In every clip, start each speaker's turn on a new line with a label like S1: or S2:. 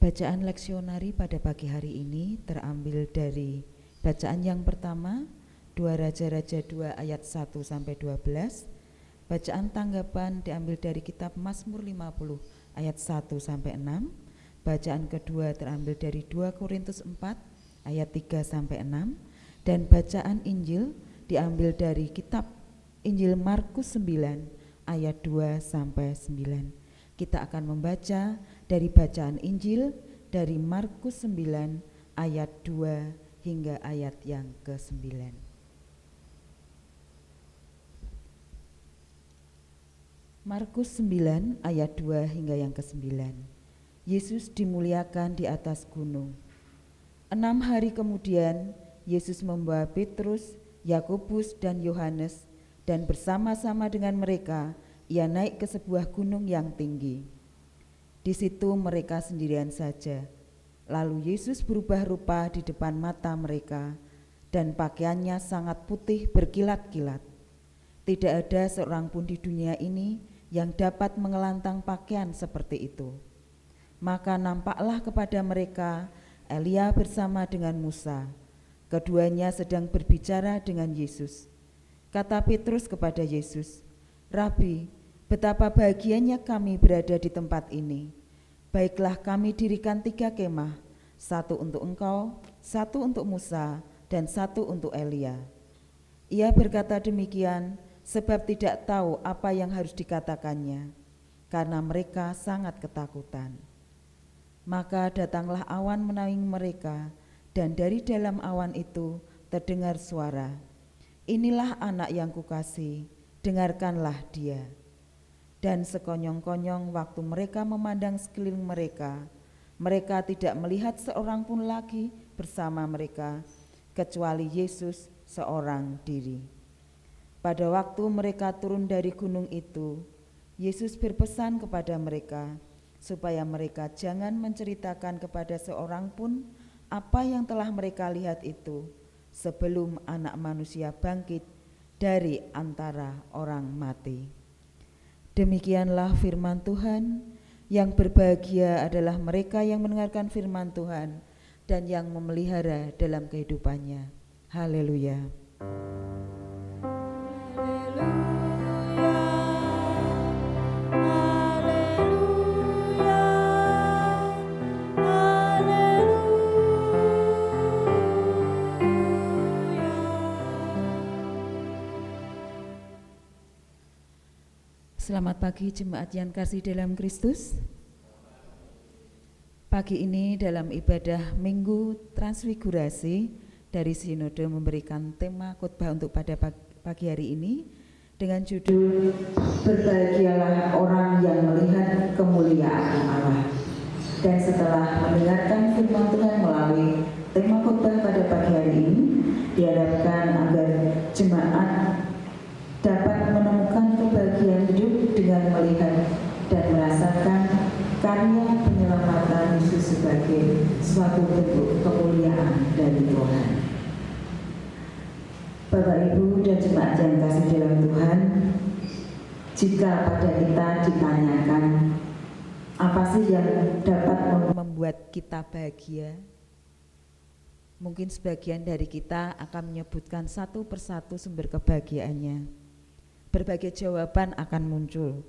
S1: Bacaan leksionari pada pagi hari ini terambil dari bacaan yang pertama 2 Raja-Raja 2 ayat 1 sampai 12. Bacaan tanggapan diambil dari kitab Mazmur 50 ayat 1 sampai 6. Bacaan kedua terambil dari 2 Korintus 4 ayat 3 sampai 6 dan bacaan Injil diambil dari kitab Injil Markus 9 ayat 2 sampai 9. Kita akan membaca dari bacaan Injil dari Markus 9 ayat 2 hingga ayat yang ke-9. Markus 9 ayat 2 hingga yang ke-9. Yesus dimuliakan di atas gunung. 6 hari kemudian Yesus membawa Petrus, Yakobus dan Yohanes dan bersama-sama dengan mereka ia naik ke sebuah gunung yang tinggi. Di situ mereka sendirian saja. Lalu Yesus berubah rupa di depan mata mereka dan pakaiannya sangat putih berkilat-kilat. Tidak ada seorang pun di dunia ini yang dapat mengelantang pakaian seperti itu. Maka nampaklah kepada mereka Elia bersama dengan Musa. Keduanya sedang berbicara dengan Yesus. Kata Petrus kepada Yesus, "Rabi, betapa bahagianya kami berada di tempat ini. Baiklah kami dirikan 3 kemah, 1 untuk engkau, 1 untuk Musa, dan 1 untuk Elia." Ia berkata demikian sebab tidak tahu apa yang harus dikatakannya, karena mereka sangat ketakutan. Maka datanglah awan menaungi mereka, dan dari dalam awan itu terdengar suara, "Inilah anak yang kukasihi, dengarkanlah dia." Dan sekonyong-konyong waktu mereka memandang sekeliling mereka, mereka tidak melihat seorang pun lagi bersama mereka, kecuali Yesus seorang diri. Pada waktu mereka turun dari gunung itu, Yesus berpesan kepada mereka, supaya mereka jangan menceritakan kepada seorang pun apa yang telah mereka lihat itu, sebelum Anak Manusia bangkit dari antara orang mati. Demikianlah firman Tuhan. Yang berbahagia adalah mereka yang mendengarkan firman Tuhan dan yang memelihara dalam kehidupannya. Haleluya. Selamat pagi jemaat yang kasih dalam Kristus. Pagi ini dalam ibadah Minggu Transfigurasi dari Sinode memberikan tema khotbah untuk pada pagi hari ini dengan judul "Berbahagialah orang yang melihat kemuliaan Allah." Dan setelah mendengarkan firman Tuhan melalui tema khotbah pada pagi hari ini, diharapkan agar jemaat dapat menemukan kebahagiaan hidup dengan melihat dan merasakan karya penyelamatan Yesus sebagai suatu bentuk kemuliaan dari Tuhan. Bapak Ibu dan jemaat yang kasih dalam Tuhan, jika pada kita ditanyakan apa sih yang dapat membuat kita bahagia, mungkin sebagian dari kita akan menyebutkan satu persatu sumber kebahagiaannya. Berbagai jawaban akan muncul.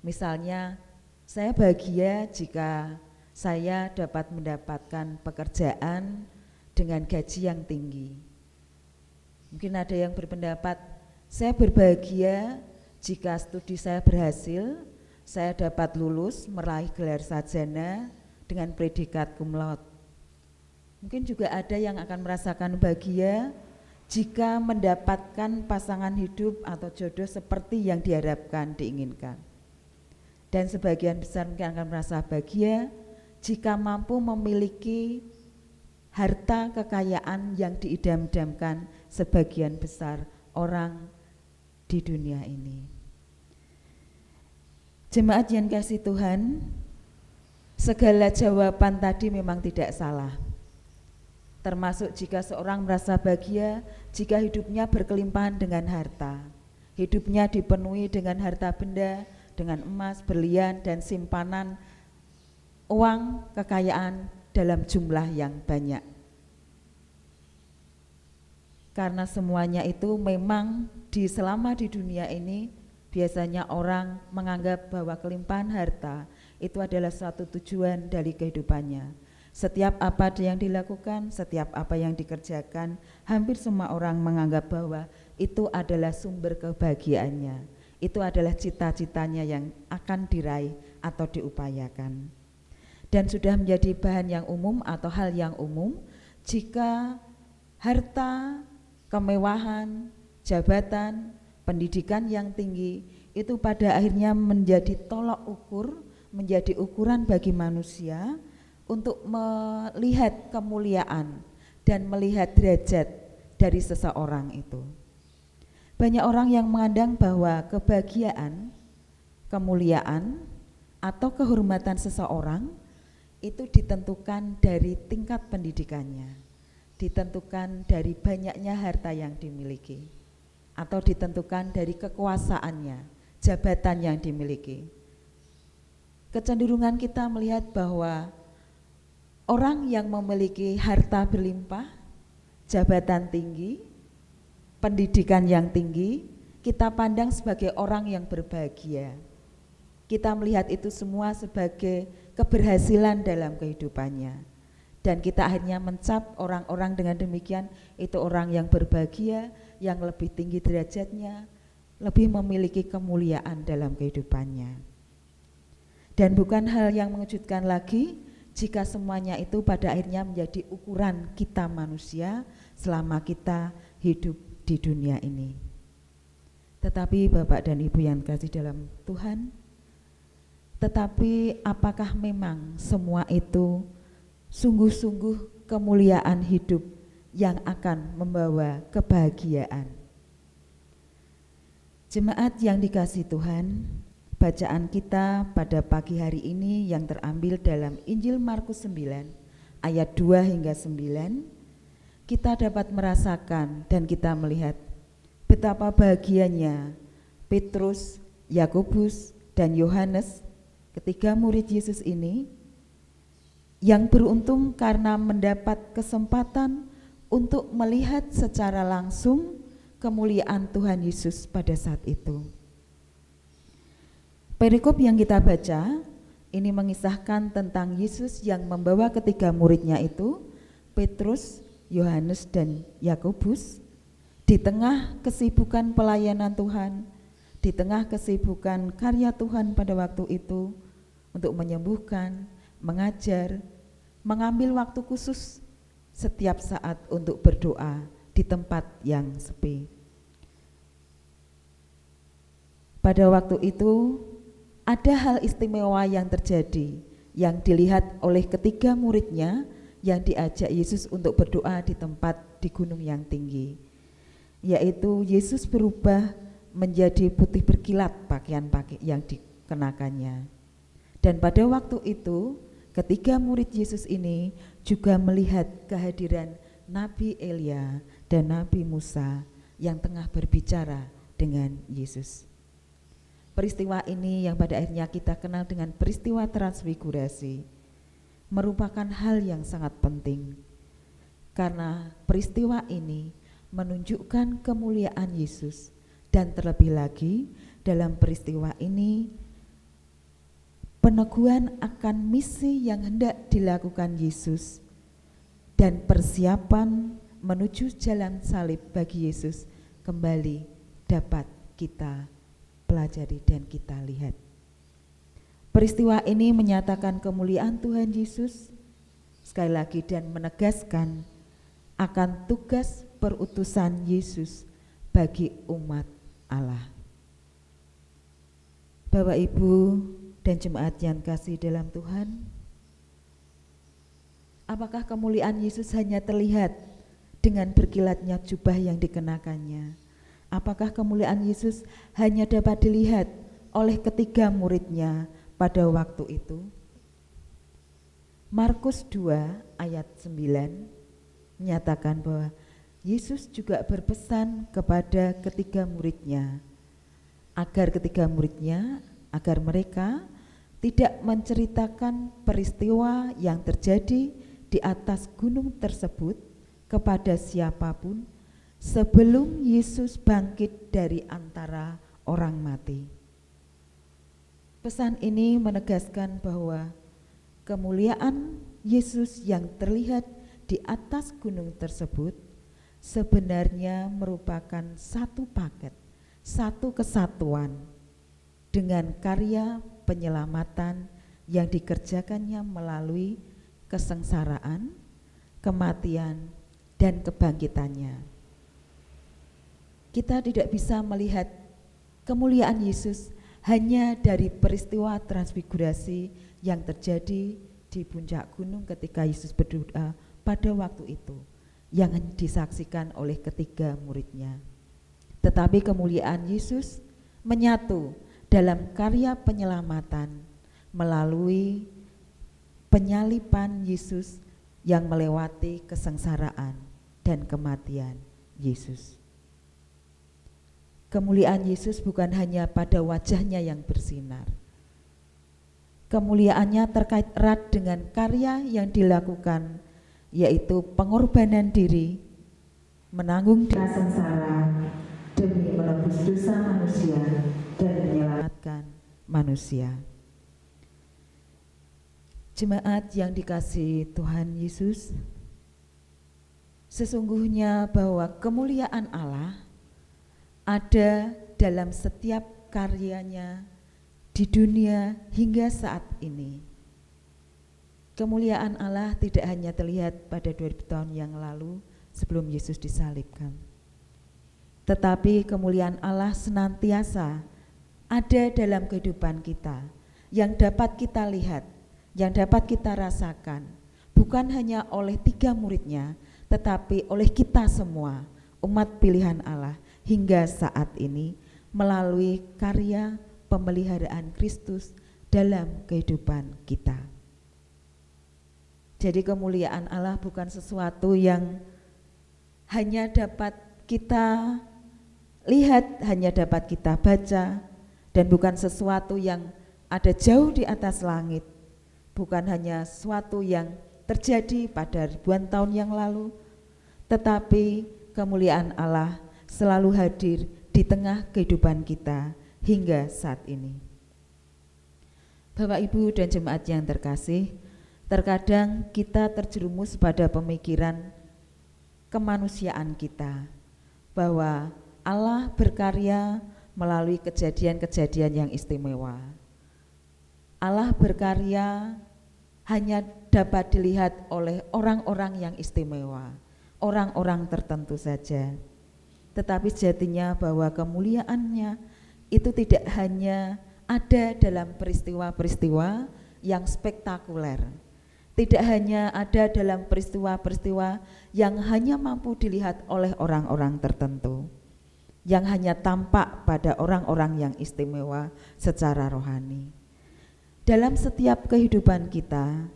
S1: Misalnya, saya bahagia jika saya dapat mendapatkan pekerjaan dengan gaji yang tinggi. Mungkin ada yang berpendapat, saya berbahagia jika studi saya berhasil, saya dapat lulus meraih gelar sarjana dengan predikat cum laude. Mungkin juga ada yang akan merasakan bahagia jika mendapatkan pasangan hidup atau jodoh seperti yang diharapkan, diinginkan. Dan sebagian besar mungkin akan merasa bahagia jika mampu memiliki harta kekayaan yang diidam-idamkan sebagian besar orang di dunia ini. Jemaat yang kasih Tuhan, segala jawaban tadi memang tidak salah. Termasuk jika seorang merasa bahagia jika hidupnya berkelimpahan dengan harta, hidupnya dipenuhi dengan harta benda, dengan emas, berlian, dan simpanan uang, kekayaan dalam jumlah yang banyak. Karena semuanya itu memang selama di dunia ini biasanya orang menganggap bahwa kelimpahan harta itu adalah suatu tujuan dari kehidupannya. Setiap apa yang dilakukan, setiap apa yang dikerjakan, hampir semua orang menganggap bahwa itu adalah sumber kebahagiaannya. Itu adalah cita-citanya yang akan diraih atau diupayakan. Dan sudah menjadi bahan yang umum atau hal yang umum jika harta, kemewahan, jabatan, pendidikan yang tinggi itu pada akhirnya menjadi tolok ukur, menjadi ukuran bagi manusia untuk melihat kemuliaan dan melihat derajat dari seseorang itu. Banyak orang yang memandang bahwa kebahagiaan, kemuliaan, atau kehormatan seseorang itu ditentukan dari tingkat pendidikannya, ditentukan dari banyaknya harta yang dimiliki, atau ditentukan dari kekuasaannya, jabatan yang dimiliki. Kecenderungan kita melihat bahwa orang yang memiliki harta berlimpah, jabatan tinggi, pendidikan yang tinggi, kita pandang sebagai orang yang berbahagia. Kita melihat itu semua sebagai keberhasilan dalam kehidupannya. Dan kita akhirnya mencap orang-orang dengan demikian itu orang yang berbahagia, yang lebih tinggi derajatnya, lebih memiliki kemuliaan dalam kehidupannya. Dan bukan hal yang mengejutkan lagi jika semuanya itu pada akhirnya menjadi ukuran kita manusia selama kita hidup di dunia ini. Tetapi Bapak dan Ibu yang kasih dalam Tuhan, tetapi apakah memang semua itu sungguh-sungguh kemuliaan hidup yang akan membawa kebahagiaan? Jemaat yang dikasihi Tuhan, bacaan kita pada pagi hari ini yang terambil dalam Injil Markus 9 ayat 2 hingga 9, kita dapat merasakan dan kita melihat betapa bahagianya Petrus, Yakobus, dan Yohanes, ketiga murid Yesus ini, yang beruntung karena mendapat kesempatan untuk melihat secara langsung kemuliaan Tuhan Yesus pada saat itu. Perikop yang kita baca ini mengisahkan tentang Yesus yang membawa ketiga muridnya itu, Petrus, Yohanes, dan Yakobus, di tengah kesibukan pelayanan Tuhan, di tengah kesibukan karya Tuhan pada waktu itu untuk menyembuhkan, mengajar, mengambil waktu khusus setiap saat untuk berdoa di tempat yang sepi. Pada waktu itu ada hal istimewa yang terjadi yang dilihat oleh ketiga muridnya yang diajak Yesus untuk berdoa di tempat di gunung yang tinggi, yaitu Yesus berubah menjadi putih berkilat pakaian yang dikenakannya. Dan pada waktu itu ketiga murid Yesus ini juga melihat kehadiran Nabi Elia dan Nabi Musa yang tengah berbicara dengan Yesus. Peristiwa ini yang pada akhirnya kita kenal dengan peristiwa transfigurasi merupakan hal yang sangat penting, karena peristiwa ini menunjukkan kemuliaan Yesus, dan terlebih lagi dalam peristiwa ini peneguhan akan misi yang hendak dilakukan Yesus dan persiapan menuju jalan salib bagi Yesus kembali dapat kita pelajari dan kita lihat. Peristiwa ini menyatakan kemuliaan Tuhan Yesus sekali lagi dan menegaskan akan tugas perutusan Yesus bagi umat Allah. Bapak, Ibu, dan jemaat yang kasih dalam Tuhan, apakah kemuliaan Yesus hanya terlihat dengan berkilatnya jubah yang dikenakannya? Apakah kemuliaan Yesus hanya dapat dilihat oleh ketiga muridnya pada waktu itu? Markus 2 ayat 9 menyatakan bahwa Yesus juga berpesan kepada ketiga muridnya agar mereka tidak menceritakan peristiwa yang terjadi di atas gunung tersebut kepada siapapun sebelum Yesus bangkit dari antara orang mati. Pesan ini menegaskan bahwa kemuliaan Yesus yang terlihat di atas gunung tersebut sebenarnya merupakan satu paket, satu kesatuan dengan karya penyelamatan yang dikerjakannya melalui kesengsaraan, kematian, dan kebangkitannya. Kita tidak bisa melihat kemuliaan Yesus hanya dari peristiwa transfigurasi yang terjadi di puncak gunung ketika Yesus berdoa pada waktu itu yang disaksikan oleh ketiga muridnya. Tetapi kemuliaan Yesus menyatu dalam karya penyelamatan melalui penyaliban Yesus yang melewati kesengsaraan dan kematian Yesus. Kemuliaan Yesus bukan hanya pada wajahnya yang bersinar. Kemuliaannya terkait erat dengan karya yang dilakukan, yaitu pengorbanan diri, menanggung sengsara demi menebus dosa manusia dan menyelamatkan manusia. Jemaat yang dikasihi Tuhan Yesus, sesungguhnya bahwa kemuliaan Allah ada dalam setiap karyanya di dunia hingga saat ini. Kemuliaan Allah tidak hanya terlihat pada 2000 tahun yang lalu sebelum Yesus disalibkan, tetapi kemuliaan Allah senantiasa ada dalam kehidupan kita, yang dapat kita lihat, yang dapat kita rasakan, bukan hanya oleh 3 muridnya, tetapi oleh kita semua, umat pilihan Allah hingga saat ini, melalui karya pemeliharaan Kristus dalam kehidupan kita. Jadi kemuliaan Allah bukan sesuatu yang hanya dapat kita lihat, hanya dapat kita baca, dan bukan sesuatu yang ada jauh di atas langit, bukan hanya sesuatu yang terjadi pada ribuan tahun yang lalu, tetapi kemuliaan Allah selalu hadir di tengah kehidupan kita hingga saat ini. Bapak, Ibu, dan jemaat yang terkasih, terkadang kita terjerumus pada pemikiran kemanusiaan kita bahwa Allah berkarya melalui kejadian-kejadian yang istimewa. Allah berkarya hanya dapat dilihat oleh orang-orang yang istimewa, orang-orang tertentu saja. Tetapi sejatinya bahwa kemuliaannya itu tidak hanya ada dalam peristiwa-peristiwa yang spektakuler, tidak hanya ada dalam peristiwa-peristiwa yang hanya mampu dilihat oleh orang-orang tertentu, yang hanya tampak pada orang-orang yang istimewa secara rohani. Dalam setiap kehidupan kita,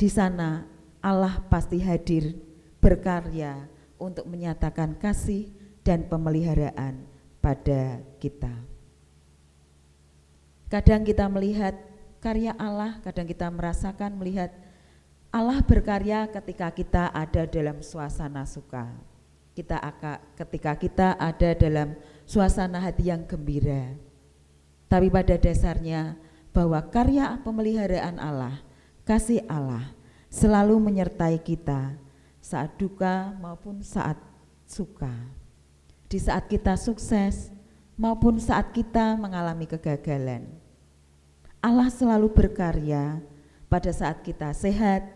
S1: di sana Allah pasti hadir berkarya untuk menyatakan kasih dan pemeliharaan pada kita. Kadang kita melihat karya Allah, kadang kita merasakan melihat Allah berkarya ketika kita ada dalam suasana suka. Ketika kita ada dalam suasana hati yang gembira. Tapi pada dasarnya bahwa karya pemeliharaan Allah, kasih Allah selalu menyertai kita saat duka maupun saat suka, di saat kita sukses maupun saat kita mengalami kegagalan. Allah selalu berkarya pada saat kita sehat,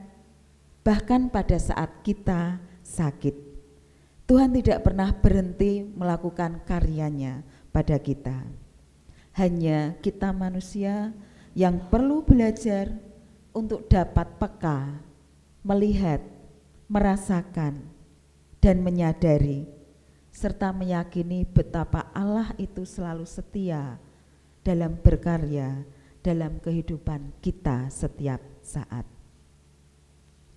S1: bahkan pada saat kita sakit. Tuhan tidak pernah berhenti melakukan karyanya pada kita. Hanya kita manusia yang perlu belajar untuk dapat peka, melihat, merasakan, dan menyadari, serta meyakini betapa Allah itu selalu setia dalam berkarya dalam kehidupan kita setiap saat.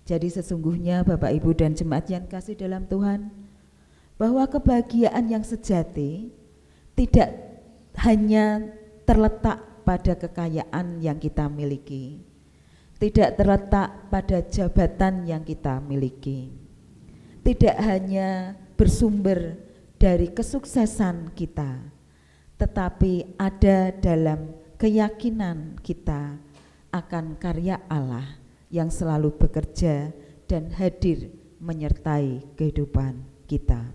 S1: Jadi sesungguhnya Bapak, Ibu, dan jemaat yang kasih dalam Tuhan, bahwa kebahagiaan yang sejati tidak hanya terletak pada kekayaan yang kita miliki, tidak terletak pada jabatan yang kita miliki, tidak hanya bersumber dari kesuksesan kita, tetapi ada dalam keyakinan kita akan karya Allah yang selalu bekerja dan hadir menyertai kehidupan kita.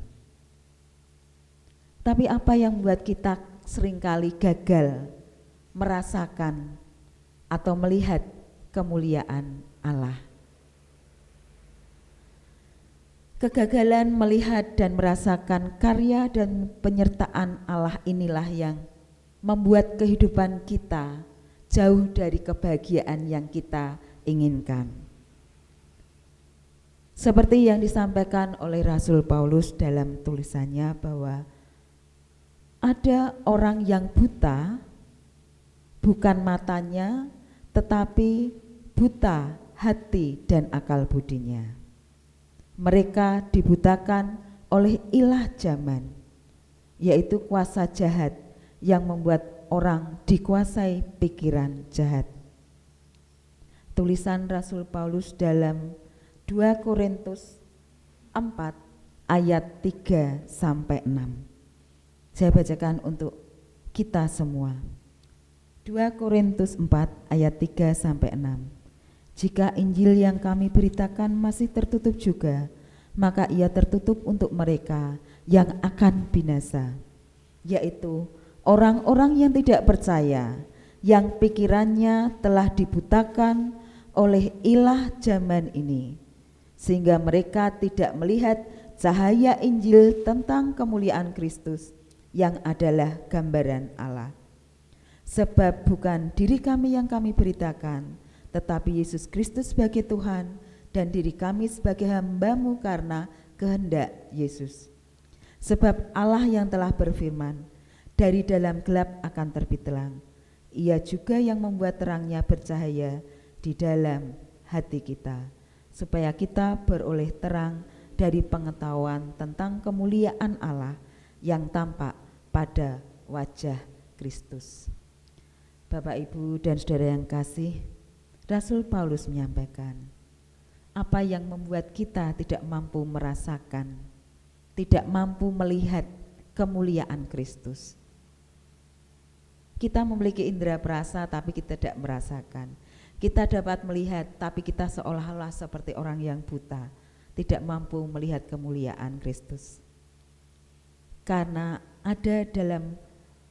S1: Tapi apa yang membuat kita seringkali gagal merasakan atau melihat kemuliaan Allah? Kegagalan melihat dan merasakan karya dan penyertaan Allah inilah yang membuat kehidupan kita jauh dari kebahagiaan yang kita inginkan. Seperti yang disampaikan oleh Rasul Paulus dalam tulisannya bahwa ada orang yang buta, bukan matanya, tetapi buta hati dan akal budinya. Mereka dibutakan oleh ilah zaman, yaitu kuasa jahat yang membuat orang dikuasai pikiran jahat. Tulisan Rasul Paulus dalam 2 Korintus 4 ayat 3 sampai 6. Saya bacakan untuk kita semua. 2 Korintus 4 ayat 3 sampai 6. Jika Injil yang kami beritakan masih tertutup juga, maka ia tertutup untuk mereka yang akan binasa, yaitu orang-orang yang tidak percaya, yang pikirannya telah dibutakan oleh ilah zaman ini, sehingga mereka tidak melihat cahaya Injil tentang kemuliaan Kristus yang adalah gambaran Allah. Sebab bukan diri kami yang kami beritakan, tetapi Yesus Kristus sebagai Tuhan dan diri kami sebagai hamba-Mu karena kehendak Yesus. Sebab Allah yang telah berfirman, dari dalam gelap akan terbit terang. Ia juga yang membuat terangnya bercahaya di dalam hati kita, supaya kita beroleh terang dari pengetahuan tentang kemuliaan Allah yang tampak pada wajah Kristus. Bapak, Ibu, dan saudara yang kasih, Rasul Paulus menyampaikan apa yang membuat kita tidak mampu merasakan, tidak mampu melihat kemuliaan Kristus. Kita memiliki indera perasa tapi kita tidak merasakan. Kita dapat melihat tapi kita seolah-olah seperti orang yang buta, tidak mampu melihat kemuliaan Kristus. Karena ada dalam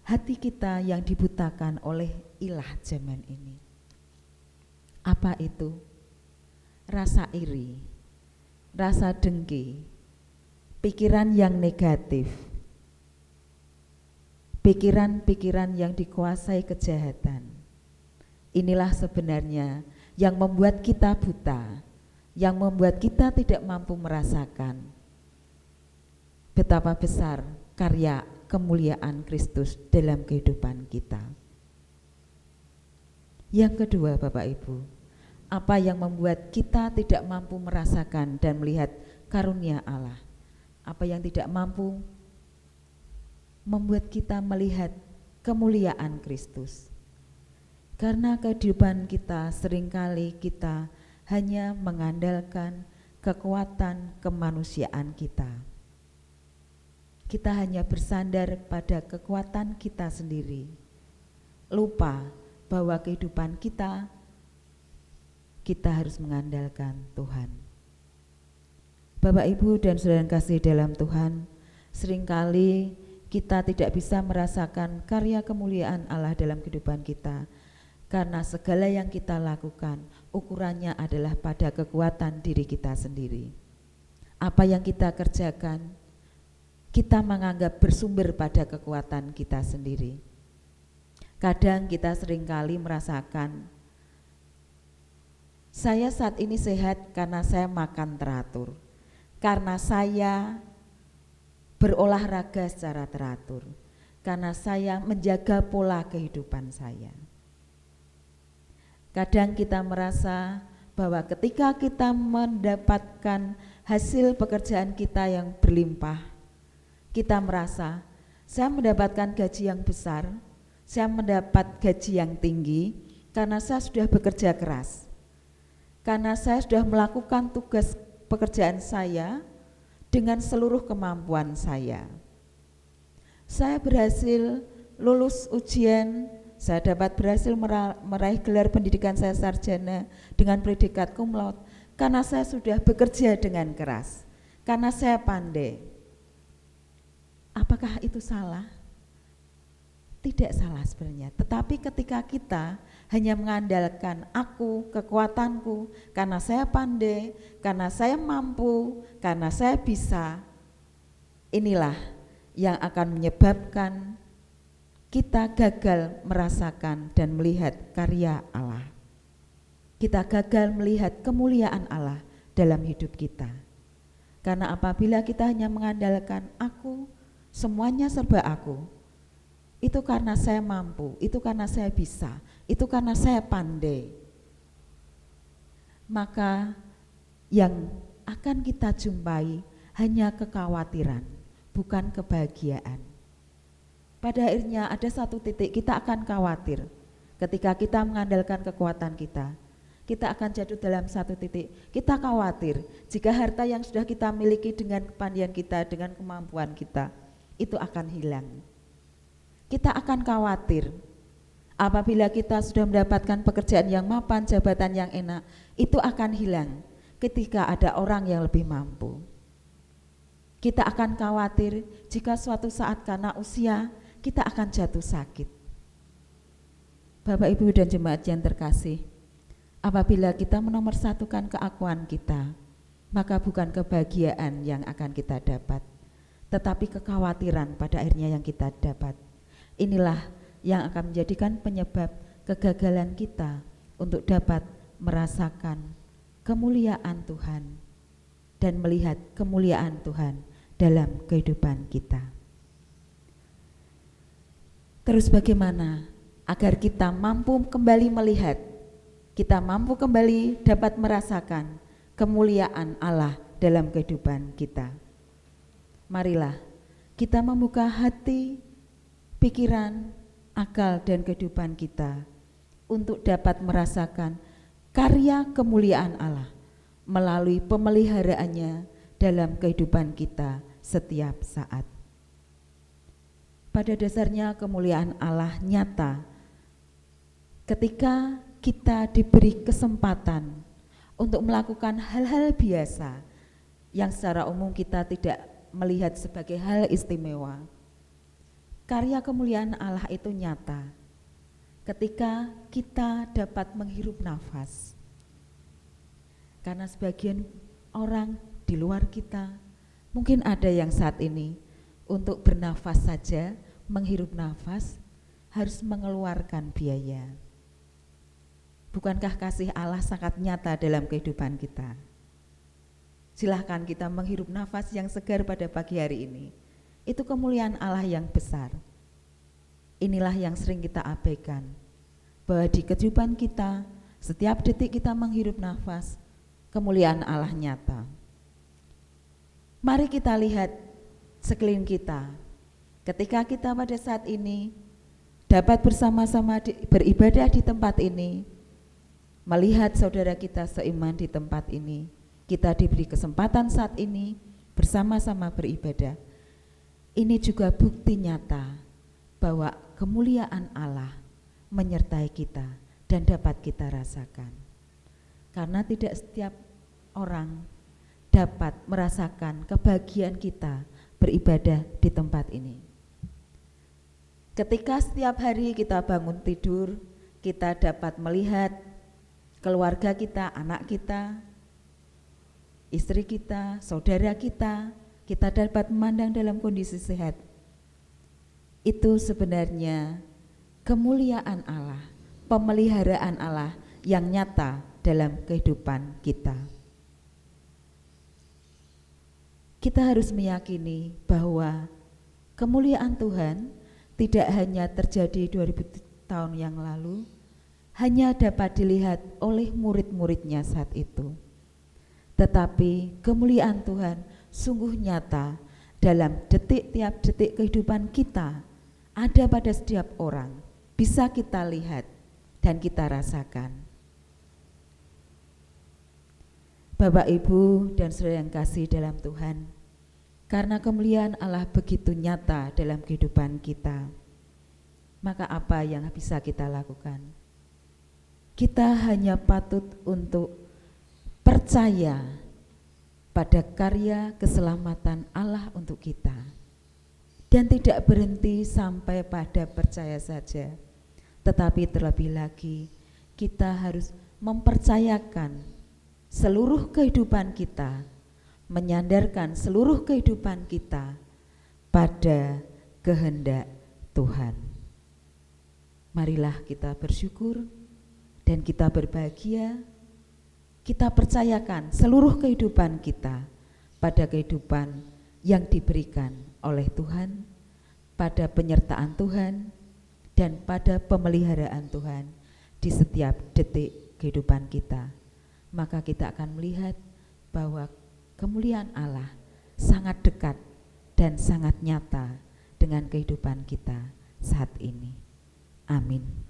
S1: hati kita yang dibutakan oleh ilah zaman ini. Apa itu? Rasa iri, rasa dengki, pikiran yang negatif, pikiran-pikiran yang dikuasai kejahatan. Inilah sebenarnya yang membuat kita buta, yang membuat kita tidak mampu merasakan betapa besar karya kemuliaan Kristus dalam kehidupan kita. Yang kedua, Bapak Ibu, apa yang membuat kita tidak mampu merasakan dan melihat karunia Allah? Apa yang tidak mampu membuat kita melihat kemuliaan Kristus? Karena kehidupan kita seringkali kita hanya mengandalkan kekuatan kemanusiaan kita. Kita hanya bersandar pada kekuatan kita sendiri, lupa bahwa kehidupan kita harus mengandalkan Tuhan. Bapak, Ibu, dan saudara yang kasih dalam Tuhan, seringkali kita tidak bisa merasakan karya kemuliaan Allah dalam kehidupan kita, karena segala yang kita lakukan ukurannya adalah pada kekuatan diri kita sendiri. Apa yang kita kerjakan, kita menganggap bersumber pada kekuatan kita sendiri. Kadang kita seringkali merasakan, saya saat ini sehat karena saya makan teratur, karena saya berolahraga secara teratur, karena saya menjaga pola kehidupan saya. Kadang kita merasa bahwa ketika kita mendapatkan hasil pekerjaan kita yang berlimpah, kita merasa saya mendapatkan gaji yang besar, Saya mendapat gaji yang tinggi karena saya sudah bekerja keras. Karena saya sudah melakukan tugas pekerjaan saya dengan seluruh kemampuan saya. Saya berhasil lulus ujian, saya dapat berhasil meraih gelar pendidikan saya sarjana dengan predikat cum laude karena saya sudah bekerja dengan keras, karena saya pandai. Apakah itu salah? Tidak salah sebenarnya, tetapi ketika kita hanya mengandalkan aku, kekuatanku, karena saya pandai, karena saya mampu, karena saya bisa, inilah yang akan menyebabkan kita gagal merasakan dan melihat karya Allah. Kita gagal melihat kemuliaan Allah dalam hidup kita. Karena apabila kita hanya mengandalkan aku, semuanya serba aku, itu karena saya mampu, itu karena saya bisa, itu karena saya pandai. Maka yang akan kita jumpai hanya kekhawatiran, bukan kebahagiaan. Pada akhirnya ada satu titik kita akan khawatir. Ketika kita mengandalkan kekuatan kita akan jatuh dalam satu titik. Kita khawatir jika harta yang sudah kita miliki dengan kepandaian kita, dengan kemampuan kita, itu akan hilang. Kita akan khawatir apabila kita sudah mendapatkan pekerjaan yang mapan, jabatan yang enak, itu akan hilang ketika ada orang yang lebih mampu. Kita akan khawatir jika suatu saat karena usia kita akan jatuh sakit. Bapak, Ibu, dan jemaat yang terkasih, apabila kita menomorsatukan keakuan kita, maka bukan kebahagiaan yang akan kita dapat, tetapi kekhawatiran pada akhirnya yang kita dapat. Inilah yang akan menjadikan penyebab kegagalan kita untuk dapat merasakan kemuliaan Tuhan dan melihat kemuliaan Tuhan dalam kehidupan kita. Terus bagaimana agar kita mampu kembali melihat, kita mampu kembali dapat merasakan kemuliaan Allah dalam kehidupan kita? Marilah kita membuka hati, pikiran, akal, dan kehidupan kita untuk dapat merasakan karya kemuliaan Allah melalui pemeliharaannya dalam kehidupan kita setiap saat. Pada dasarnya kemuliaan Allah nyata ketika kita diberi kesempatan untuk melakukan hal-hal biasa yang secara umum kita tidak melihat sebagai hal istimewa. Karya kemuliaan Allah itu nyata ketika kita dapat menghirup nafas. Karena sebagian orang di luar kita, mungkin ada yang saat ini untuk bernafas saja, menghirup nafas, harus mengeluarkan biaya. Bukankah kasih Allah sangat nyata dalam kehidupan kita? Silahkan kita menghirup nafas yang segar pada pagi hari ini. Itu kemuliaan Allah yang besar. Inilah yang sering kita abaikan, bahwa di kehidupan kita, setiap detik kita menghirup nafas, kemuliaan Allah nyata. Mari kita lihat sekeliling kita. Ketika kita pada saat ini dapat bersama-sama beribadah di tempat ini, melihat saudara kita seiman di tempat ini, kita diberi kesempatan saat ini bersama-sama beribadah. Ini juga bukti nyata bahwa kemuliaan Allah menyertai kita dan dapat kita rasakan. Karena tidak setiap orang dapat merasakan kebahagiaan kita beribadah di tempat ini. Ketika setiap hari kita bangun tidur, kita dapat melihat keluarga kita, anak kita, istri kita, saudara kita dapat memandang dalam kondisi sehat. Itu sebenarnya kemuliaan Allah, pemeliharaan Allah yang nyata dalam kehidupan kita. Kita harus meyakini bahwa kemuliaan Tuhan tidak hanya terjadi 2000 tahun yang lalu, hanya dapat dilihat oleh murid-muridnya saat itu. Tetapi kemuliaan Tuhan sungguh nyata dalam tiap detik kehidupan kita, ada pada setiap orang, bisa kita lihat dan kita rasakan. Bapak, Ibu, dan saudara yang kasih dalam Tuhan, karena kemuliaan Allah begitu nyata dalam kehidupan kita, maka apa yang bisa kita lakukan? Kita hanya patut untuk percaya pada karya keselamatan Allah untuk kita, dan tidak berhenti sampai pada percaya saja, tetapi terlebih lagi kita harus mempercayakan seluruh kehidupan kita, menyandarkan seluruh kehidupan kita pada kehendak Tuhan. Marilah kita bersyukur dan kita berbahagia. Kita percayakan seluruh kehidupan kita pada kehidupan yang diberikan oleh Tuhan, pada penyertaan Tuhan, dan pada pemeliharaan Tuhan di setiap detik kehidupan kita. Maka kita akan melihat bahwa kemuliaan Allah sangat dekat dan sangat nyata dengan kehidupan kita saat ini. Amin.